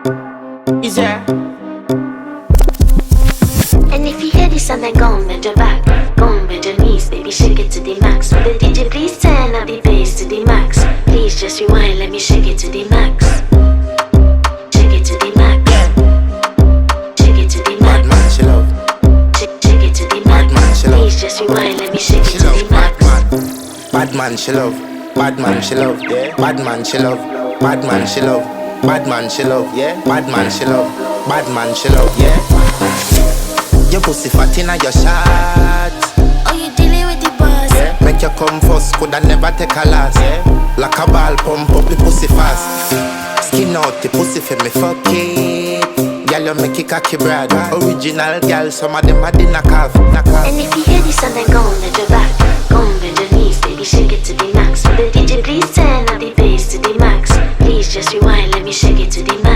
Is there? And if you hear this and then go on bend your back, go on bend your knees, baby shake it to the max. Will the DJ please turn up the bass to the max? Please just rewind, let me shake it to the max. Shake it to the max. Shake it to the max. Bad man, she love. Shake it to the max. Bad man, she love. Please just rewind, let me shake it She to love the max. bad man, she love. Bad man, she love. Yeah. Bad man, she love. Bad man, she love. Bad man, she love. Yeah. Bad man, she love. Bad man, she love. Yeah. Your pussy fat inna your shot. Oh, you dealing with the boss? Yeah. Make you come first, coulda never take a last. Yeah. Like a ball, pump up the pussy fast. Skin out the pussy for me fuck it. Girl, you make it cocky brad. Original girl, some of them a dinner calf. And if you hear this and then go on bend your back, go on bend your knees, baby shake it to the max. Will the DJ please turn up the bass to the max? Please just rewind, let me shake it to the max.